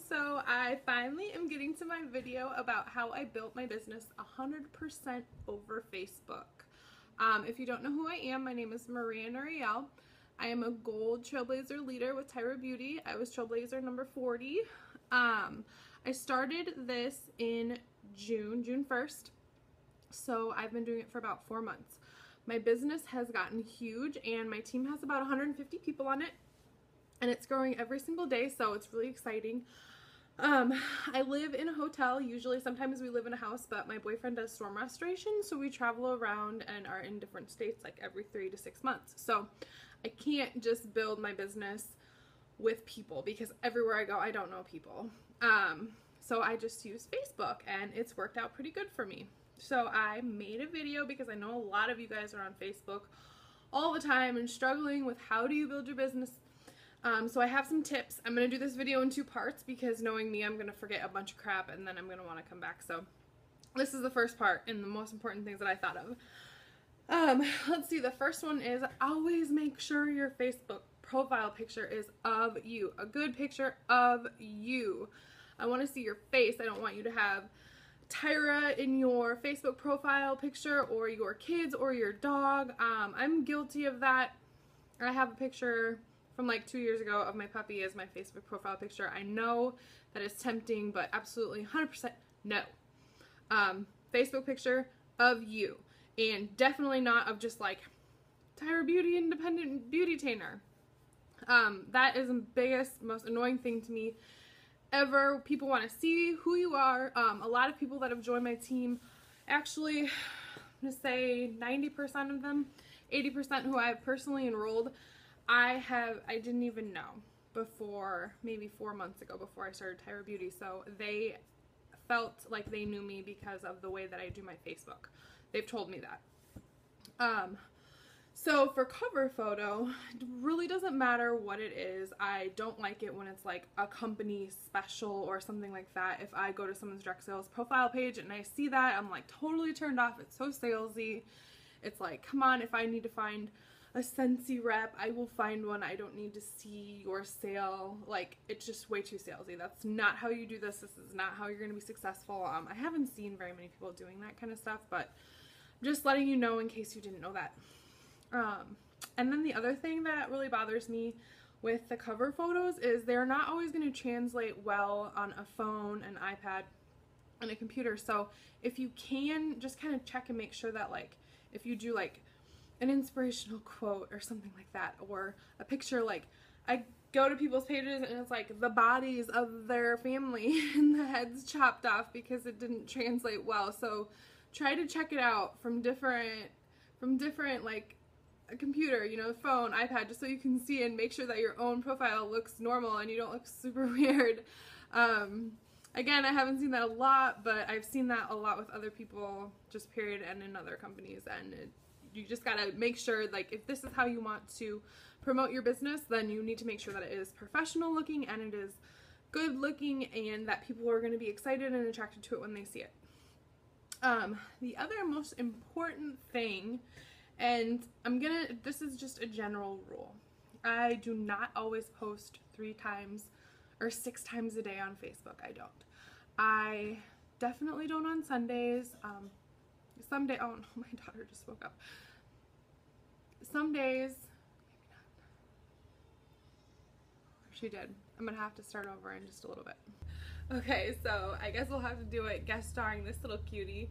So I finally am getting to my video about how I built my business 100% over Facebook. If you don't know who I am, my name is Maria Noriel. I am a gold trailblazer leader with Tyra Beauty. I was trailblazer number 40. I started this in June 1st. So I've been doing it for about 4 months. My business has gotten huge and my team has about 150 people on it. And it's growing every single day, so it's really exciting. I live in a hotel. Usually, sometimes we live in a house, but my boyfriend does storm restoration, so we travel around and are in different states like every 3 to 6 months. So I can't just build my business with people because everywhere I go, I don't know people. So I just use Facebook, and it's worked out pretty good for me. So I made a video because I know a lot of you guys are on Facebook all the time and struggling with how do you build your business. So I have some tips. I'm going to do this video in 2 parts because knowing me, I'm going to forget a bunch of crap and then I'm going to want to come back. So this is the first part and the most important things that I thought of. Let's see. The first one is always make sure your Facebook profile picture is of you. A good picture of you. I want to see your face. I don't want you to have Tyra in your Facebook profile picture or your kids or your dog. I'm guilty of that. I have a picture from like 2 years ago of my puppy as my Facebook profile picture. I know that is tempting, but absolutely 100% no. Facebook picture of you, and definitely not of just like Tyra Beauty independent beauty-tainer. That is the biggest, most annoying thing to me ever. People want to see who you are. A lot of people that have joined my team, actually, I'm going to say 90% of them, 80% who I have personally enrolled, I didn't even know before, maybe 4 months ago, before I started Tyra Beauty. So they felt like they knew me because of the way that I do my Facebook. They've told me that. So for cover photo, it really doesn't matter what it is. I don't like it when it's like a company special or something like that. If I go to someone's direct sales profile page and I see that, I'm like totally turned off. It's so salesy. It's like, come on, if I need to find a Scentsy rep, I will find one. I don't need to see your sale. Like, it's just way too salesy. That's not how you do this. This is not how you're going to be successful. I haven't seen very many people doing that kind of stuff, but I'm just letting you know in case you didn't know that. And then the other thing that really bothers me with the cover photos is they're not always going to translate well on a phone, an iPad, and a computer. So if you can, just kind of check and make sure that, like, if you do like an inspirational quote or something like that, or a picture, like I go to people's pages and it's like the bodies of their family and the heads chopped off because it didn't translate well. So try to check it out from different like a computer, you know, phone, iPad, just so you can see and make sure that your own profile looks normal and you don't look super weird. Again, I haven't seen that a lot, but I've seen that a lot with other people, just period, and in other companies, and you just gotta make sure, like, if this is how you want to promote your business, then you need to make sure that it is professional looking and it is good looking and that people are going to be excited and attracted to it when they see it. The other most important thing, and this is just a general rule, I do not always post 3 times or 6 times a day on Facebook. I don't. I definitely don't on Sundays. Oh no, my daughter just woke up. Some days, maybe not. She did. I'm gonna have to start over in just a little bit. Okay, so I guess we'll have to do it guest starring this little cutie.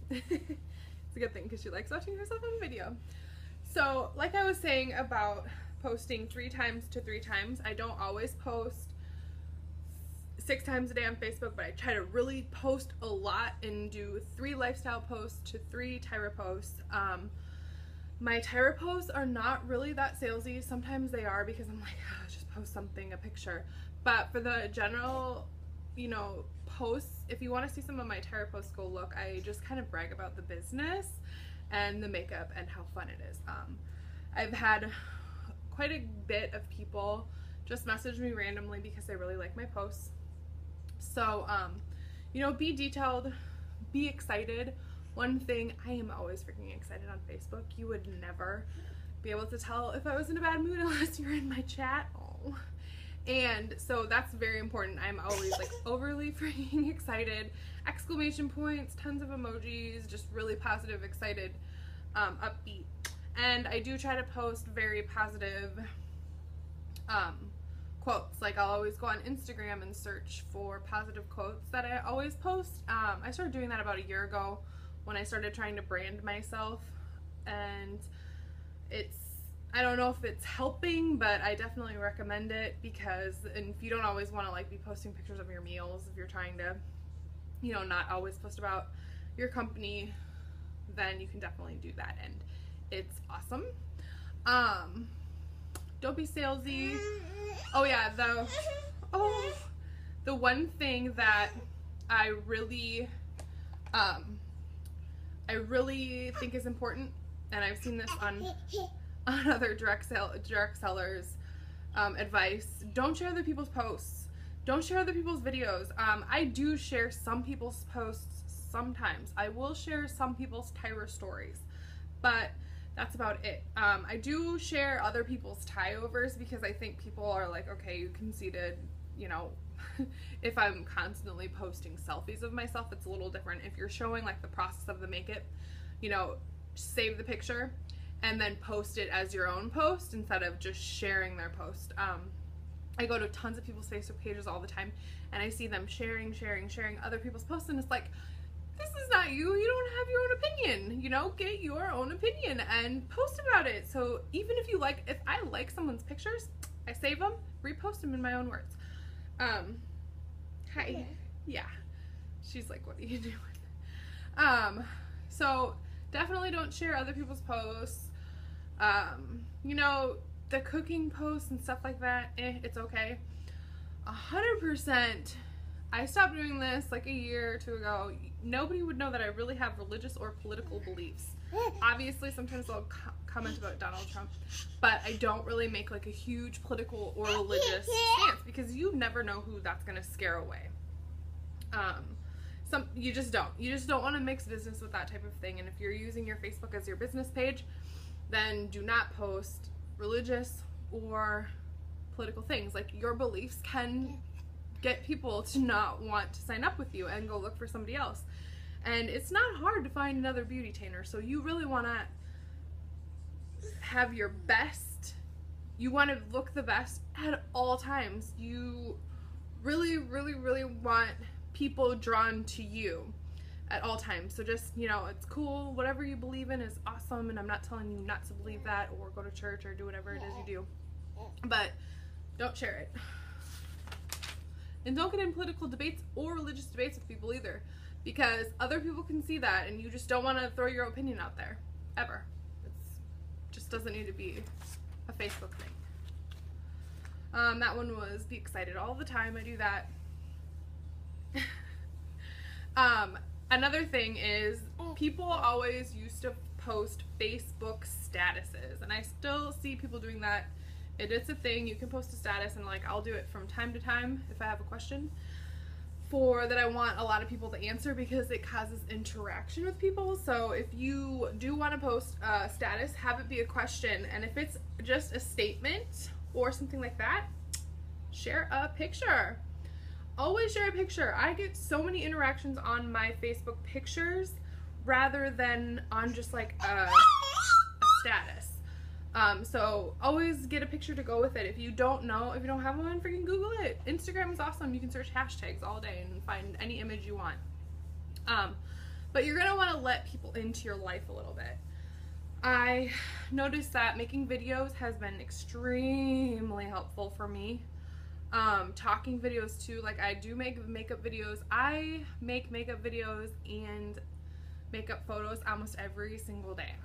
It's a good thing because she likes watching herself on video. So, like I was saying about posting 3 times to 3 times, I don't always post 6 times a day on Facebook, but I try to really post a lot and do 3 lifestyle posts to 3 Tyra posts. My Tyra posts are not really that salesy. Sometimes they are because I'm like, oh, just post something, a picture. But for the general, you know, posts, if you want to see some of my Tyra posts, go look. I just kind of brag about the business and the makeup and how fun it is. I've had quite a bit of people just message me randomly because they really like my posts. So, you know, be detailed, be excited. One thing, I am always freaking excited on Facebook. You would never be able to tell if I was in a bad mood unless you're in my chat. Oh. And so that's very important. I'm always like overly freaking excited, exclamation points, tons of emojis, just really positive, excited, upbeat. And I do try to post very positive quotes. Like I'll always go on Instagram and search for positive quotes that I always post. I started doing that about a year ago when I started trying to brand myself, and I don't know if it's helping, but I definitely recommend it because, and if you don't always want to like be posting pictures of your meals, if you're trying to, you know, not always post about your company, then you can definitely do that, and it's awesome. Don't be salesy. Oh yeah, the one thing that I really think is important, and I've seen this on other direct sellers advice: don't share other people's posts, don't share other people's videos. I do share some people's posts sometimes. I will share some people's Tyra stories, but that's about it. I do share other people's tie overs because I think people are like, okay, you conceded, you know. If I'm constantly posting selfies of myself, it's a little different. If you're showing like the process of the makeup, you know, save the picture and then post it as your own post instead of just sharing their post. I go to tons of people's Facebook pages all the time, and I see them sharing other people's posts, and it's like, this is not you. You don't have your own opinion. You know, get your own opinion and post about it. So even if you like, if I like someone's pictures, I save them, repost them in my own words. Hi. Yeah. She's like, what are you doing? So definitely don't share other people's posts. You know, the cooking posts and stuff like that, it's okay. 100%. I stopped doing this like a year or two ago. Nobody would know that I really have religious or political beliefs. Obviously, sometimes I'll comment about Donald Trump, but I don't really make like a huge political or religious stance because you never know who that's gonna scare away. You just don't want to mix business with that type of thing. And if you're using your Facebook as your business page, then do not post religious or political things. Like, your beliefs can get people to not want to sign up with you and go look for somebody else. And it's not hard to find another beauty tainer, so you really want to have your best. You want to look the best at all times. You really want people drawn to you at all times. So just, you know, it's cool. Whatever you believe in is awesome, and I'm not telling you not to believe that or go to church or do whatever it is you do. But don't share it. And don't get in political debates or religious debates with people either, because other people can see that and you just don't want to throw your opinion out there, ever. It just doesn't need to be a Facebook thing. That one was be excited all the time. I do that. Another thing is, people always used to post Facebook statuses, and I still see people doing that. It is a thing. You can post a status, and like, I'll do it from time to time if I have a question that I want a lot of people to answer, because it causes interaction with people. So if you do want to post a status, have it be a question, and if it's just a statement or something like that, share a picture. Always share a picture. I get so many interactions on my Facebook pictures rather than on just like a status. So always get a picture to go with it. If you don't know, if you don't have one, freaking Google it. Instagram is awesome. You can search hashtags all day and find any image you want. But you're gonna want to let people into your life a little bit. I noticed that making videos has been extremely helpful for me. Talking videos too. Like, I do make makeup videos. I make makeup videos and makeup photos almost every single day.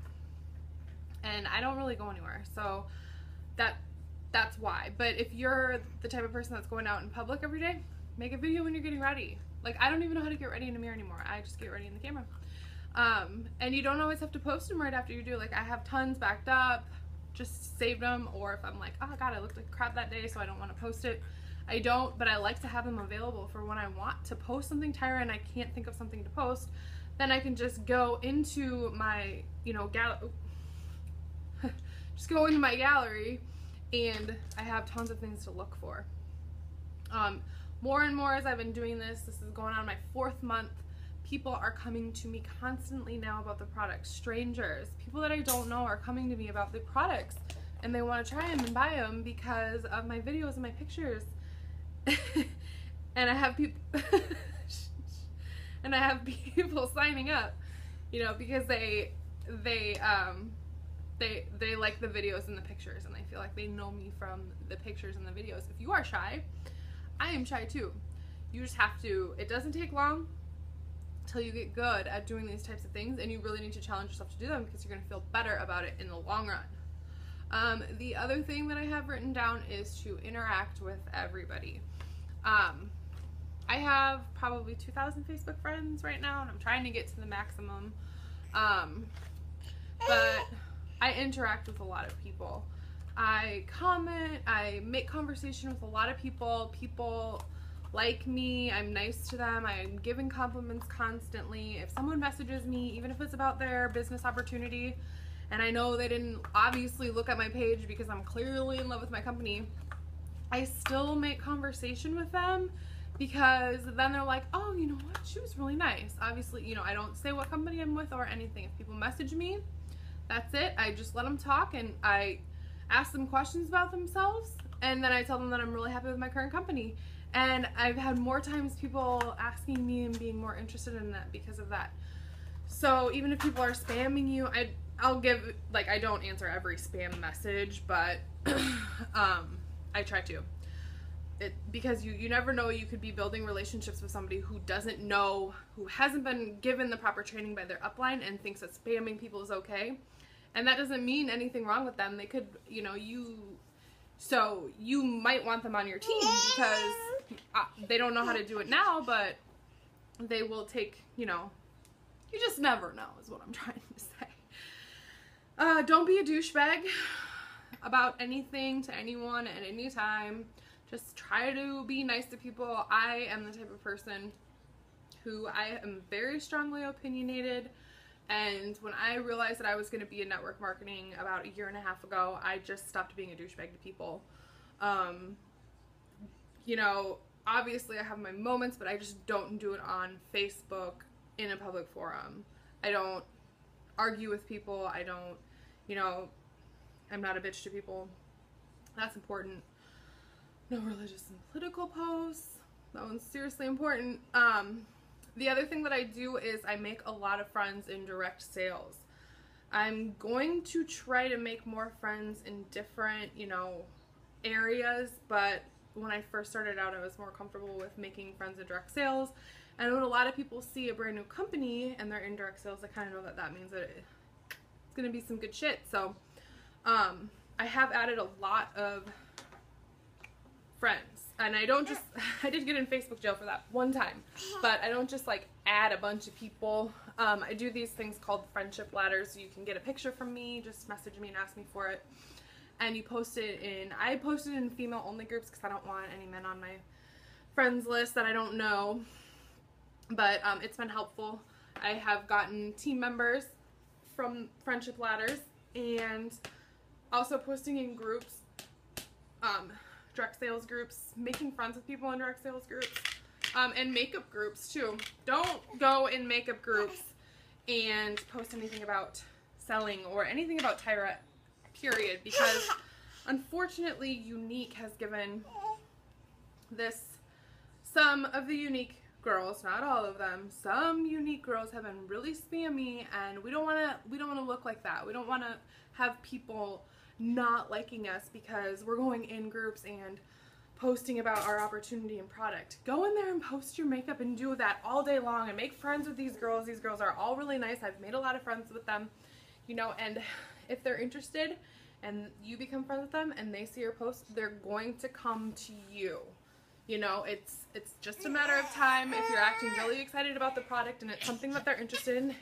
And I don't really go anywhere, so that's why. But if you're the type of person that's going out in public every day, make a video when you're getting ready. Like, I don't even know how to get ready in a mirror anymore. I just get ready in the camera. And you don't always have to post them right after you do. Like, I have tons backed up, just saved them. Or if I'm like, oh god, I looked like crap that day, so I don't want to post it, I don't. But I like to have them available for when I want to post something, Tyra, and I can't think of something to post. Then I can just go into my, you know, just go into my gallery, and I have tons of things to look for. More and more as I've been doing this is going on my 4th month, people are coming to me constantly now about the products. Strangers, people that I don't know are coming to me about the products, and they want to try them and buy them because of my videos and my pictures. And I have people and I have people signing up, you know, because they like the videos and the pictures, and they feel like they know me from the pictures and the videos. If you are shy, I am shy too. You just have to, it doesn't take long till you get good at doing these types of things, and you really need to challenge yourself to do them because you're going to feel better about it in the long run. The other thing that I have written down is to interact with everybody. I have probably 2,000 Facebook friends right now, and I'm trying to get to the maximum. But I interact with a lot of people. I comment, I make conversation with a lot of people. People like me, I'm nice to them, I'm giving compliments constantly. If someone messages me, even if it's about their business opportunity, and I know they didn't obviously look at my page because I'm clearly in love with my company, I still make conversation with them, because then they're like, oh, you know what, she was really nice. Obviously, you know, I don't say what company I'm with or anything. If people message me, that's it. I just let them talk, and I ask them questions about themselves, and then I tell them that I'm really happy with my current company. And I've had more times people asking me and being more interested in that because of that. So even if people are spamming you, I'll give, like, I don't answer every spam message, but I try to. Because you never know, you could be building relationships with somebody who doesn't know, who hasn't been given the proper training by their upline and thinks that spamming people is okay. And that doesn't mean anything wrong with them. They could, you know, so you might want them on your team because they don't know how to do it now, but they will take, you know, you just never know is what I'm trying to say. Don't be a douchebag about anything to anyone at any time. Just try to be nice to people. I am the type of person who I am very strongly opinionated, and when I realized that I was going to be in network marketing about 1.5 years ago, I just stopped being a douchebag to people. You know, obviously I have my moments, but I just don't do it on Facebook in a public forum. I don't argue with people. I don't, you know, I'm not a bitch to people. That's important. No religious and political posts. That one's seriously important. The other thing that I do is I make a lot of friends in direct sales. I'm going to try to make more friends in different, you know, areas, but when I first started out, I was more comfortable with making friends in direct sales. And when a lot of people see a brand new company and they're in direct sales, I kind of know that that means that it's going to be some good shit. So I have added a lot of friends, and I don't just, I did get in Facebook jail for that one time, but I don't just like add a bunch of people. I do these things called friendship ladders, so you can get a picture from me, just message me and ask me for it, and you post it in, I post it in female only groups because I don't want any men on my friends list that I don't know, but it's been helpful. I have gotten team members from friendship ladders, and also posting in groups, direct sales groups, making friends with people in direct sales groups, and makeup groups too. Don't go in makeup groups and post anything about selling or anything about Tyra, period, because unfortunately Unique has given this, some of the Unique girls, not all of them, some Unique girls have been really spammy, and we don't want to look like that. We don't want to have people not liking us because we're going in groups and posting about our opportunity and product. Go in there and post your makeup and do that all day long and make friends with these girls. These girls are all really nice. I've made a lot of friends with them, you know, and if they're interested and you become friends with them and they see your post, they're going to come to you. You know, it's just a matter of time. If you're acting really excited about the product and it's something that they're interested in,